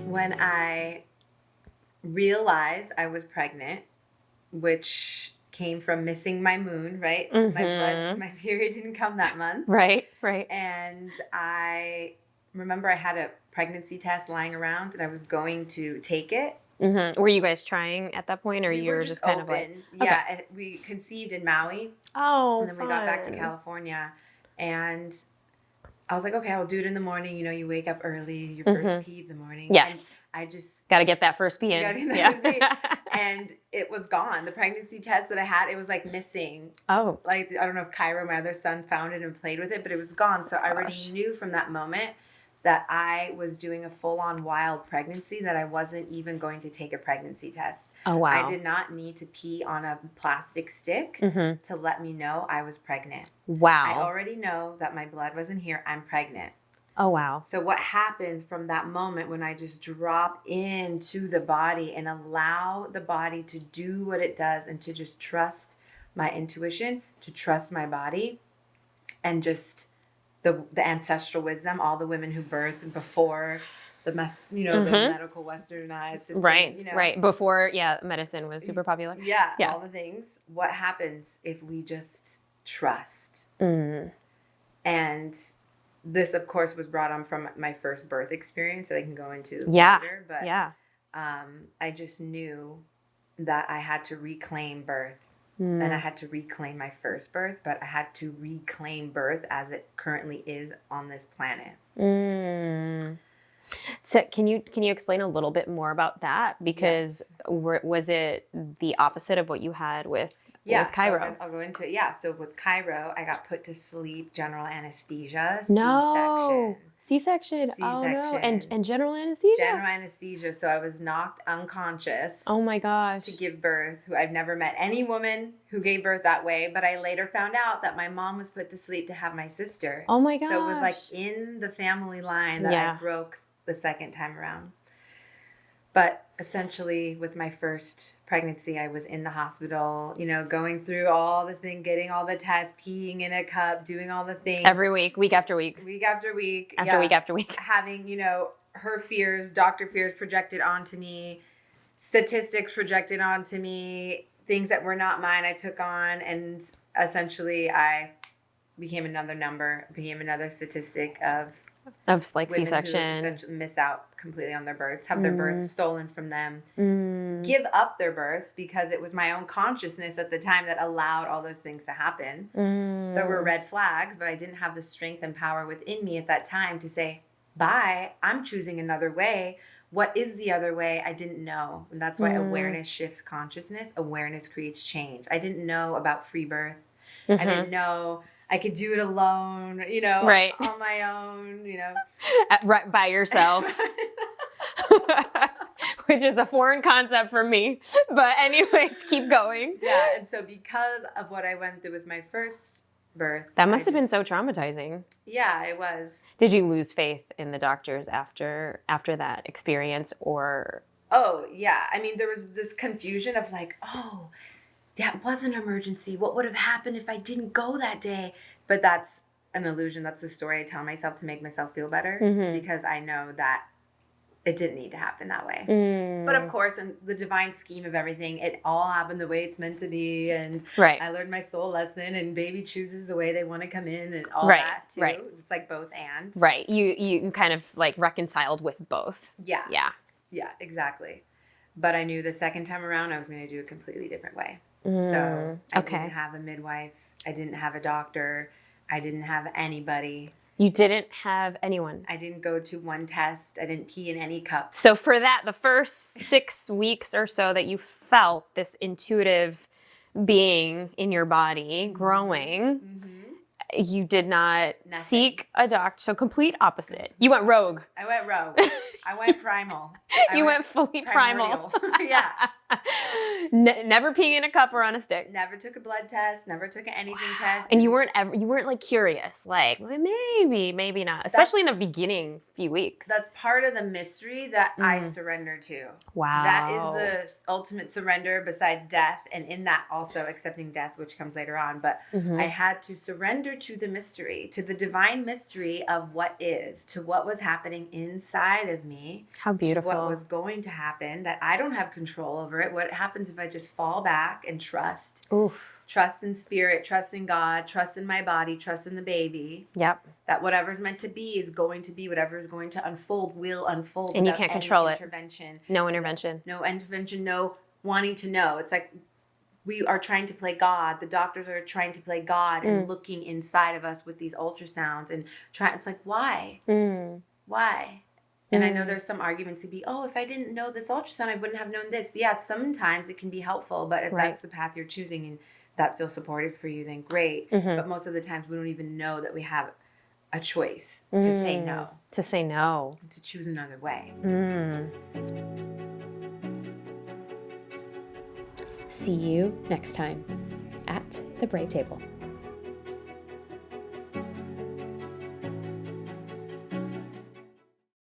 When I realized I was pregnant, which came from missing my moon, right? My period didn't come that month. Right. And I remember I had a pregnancy test lying around and I was going to take it. Mm-hmm. Were you guys trying at that point, or you were just kind open. of like... Yeah, and we conceived in Maui. Oh, and then we got back to California, and I was like, okay, I'll do it in the morning. You know, you wake up early, your first pee in the morning. Yes. And I just... Got to get that first pee in. And it was gone. The pregnancy test that I had, it was like missing. Oh. Like, I don't know if Cairo, my other son, found it and played with it, but it was gone. So I already knew from that moment that I was doing a full-on wild pregnancy, that I wasn't even going to take a pregnancy test. Oh, wow. I did not need to pee on a plastic stick to let me know I was pregnant. Wow. I already know that my blood wasn't here. I'm pregnant. Oh, wow. So what happened from that moment when I just drop into the body and allow the body to do what it does and to just trust my intuition, to trust my body, and just the ancestral wisdom, all the women who birthed before the medical westernized system. Right. Before, medicine was super popular. Yeah, all the things. What happens if we just trust? And this, of course, was brought on from my first birth experience that I can go into later. But I just knew that I had to reclaim birth. And I had to reclaim my first birth, but I had to reclaim birth as it currently is on this planet. So can you explain a little bit more about that? Because was it the opposite of what you had with Cairo? So I'll go into it. Yeah, so with Cairo, I got put to sleep, general anesthesia, C-section. Oh, no. And general anesthesia? General anesthesia. So I was knocked unconscious. Oh, my gosh. To give birth. I've never met any woman who gave birth that way, but I later found out that my mom was put to sleep to have my sister. Oh, my gosh. So it was like in the family line that I broke the second time around. But essentially, with my first pregnancy, I was in the hospital, going through all the things, getting all the tests, peeing in a cup, doing all the things. Every week after week. Week after week. Week after week. Having, her fears, doctor fears projected onto me, statistics projected onto me, things that were not mine I took on. And essentially, I became another number, became another statistic of like women C-section, who miss out completely on their births, have their births stolen from them, give up their births because it was my own consciousness at the time that allowed all those things to happen. There were red flags, but I didn't have the strength and power within me at that time to say, bye, I'm choosing another way. What is the other way? I didn't know. And that's why awareness shifts consciousness. Awareness creates change. I didn't know about free birth. I didn't know I could do it alone, on my own, Right by yourself. Which is a foreign concept for me. But anyways, keep going. Yeah, and so because of what I went through with my first birth. That must have been so traumatizing. Yeah, it was. Did you lose faith in the doctors after that experience, or? Oh, yeah. I mean, there was this confusion of like, oh, that was an emergency. What would have happened if I didn't go that day? But that's an illusion. That's a story I tell myself to make myself feel better because I know that it didn't need to happen that way. But of course, in the divine scheme of everything, it all happened the way it's meant to be. And I learned my soul lesson, and baby chooses the way they want to come in and all that too. Right. It's like both and. Right. You kind of like reconciled with both. Yeah. Yeah. Yeah, exactly. But I knew the second time around I was going to do it a completely different way. So I didn't have a midwife. I didn't have a doctor. I didn't have anybody. You didn't have anyone. I didn't go to one test. I didn't pee in any cup. So for that, the first 6 weeks or so that you felt this intuitive being in your body growing, you did not seek a doctor. So complete opposite. You went rogue. I went rogue. I went primal. You went fully primal. Yeah. Never peeing in a cup or on a stick. Never took a blood test, never took an anything test. And you weren't like curious, like maybe not, especially in the beginning few weeks. That's part of the mystery that I surrender to. Wow. That is the ultimate surrender besides death. And in that also accepting death, which comes later on. But I had to surrender to the mystery, to the divine mystery of what is, to what was happening inside of me. How beautiful. To what was going to happen, that I don't have control over it. What happens if I just fall back and trust? Oof. Trust in spirit, trust in God, trust in my body, trust in the baby. Yep. That whatever's meant to be is going to be. Whatever is going to unfold will unfold. And you can't control it. No intervention. No intervention, no wanting to know. It's like we are trying to play God. The doctors are trying to play God and looking inside of us with these ultrasounds and trying. It's like, why? Why? And I know there's some arguments to be, oh, if I didn't know this ultrasound, I wouldn't have known this. Yeah, sometimes it can be helpful, but if that's the path you're choosing and that feels supportive for you, then great. But most of the times we don't even know that we have a choice to say no. To say no. To choose another way. See you next time at the Brave Table.